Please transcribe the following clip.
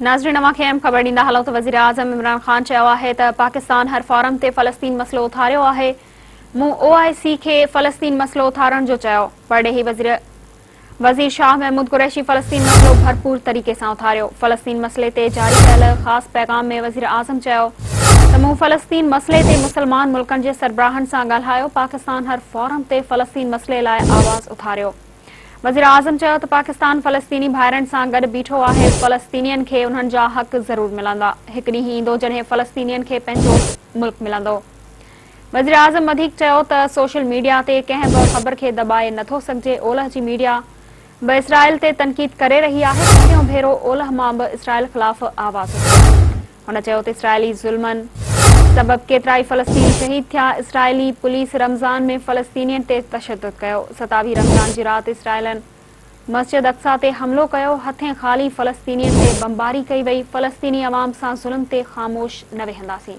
नाज़रीन अवांखे अहम ख़बर ॾींदा हलूं त वज़ीर आज़म इमरान ख़ान चयो आहे त पाकिस्तान हर फॉरम ते फ़लस्तीन मसइलो उथारियो आहे। मूं OIC खे फ़लस्तीन मसइलो उथारण जो चयो। परॾेही वज़ीर शाह महमूद कुरैशी फ़लस्तीन मसइलो भरपूर तरीक़े सां उथारियो। फ़लस्तीन मसइले ते जारी कयल ख़ासि पैगाम में वज़ीर आज़म चयो त मूं फ़लस्तीन मसइले ते मुस्लमान मुल्कनि जे सरबराहनि सां ॻाल्हायो। पाकिस्तान हर फॉरम ते फ़लस्तीन मसइले लाइ आवाज़ उथारियो। वज़ीर आज़म चयो त पाकिस्तान फ़लस्तीनी भाइरनि सां गॾु बीठो आहे। फ़लस्तीनियनि खे उन्हनि जा हक़ ज़रूर मिलंदा। हिकु ॾींहुं ईंदो जॾहिं फ़लस्तीनियनि खे पंहिंजो मुल्क मिलंदो। वज़ीर आज़म वधीक चयो त सोशल मीडिया ते कंहिं बि ख़बर खे दॿाए नथो सघिजे। ओलह जी मीडिया बि इसराइल ते तनक़ीद करे रही आहे। पहिरियों भेरो ओलह मां बि इसराइल ख़िलाफ़ आवाज़ उथी। हुन चयो त इसराइली ज़ुल्मनि सबबि केतिराई फ़लस्तीनी शहीद थिया। इसराइली पुलिस रमज़ान में फ़लस्तीनियनि ते तशदुद कयो। 27 रमज़ान जी राति इसराइलनि मस्जिद अक्सा ते हमिलो कयो। हथें ख़ाली फ़लस्तीनियनि ते बमबारी कई वई। फ़लस्तीनी अवाम सां ज़ुल्म ते ख़ामोश न वेहंदासीं।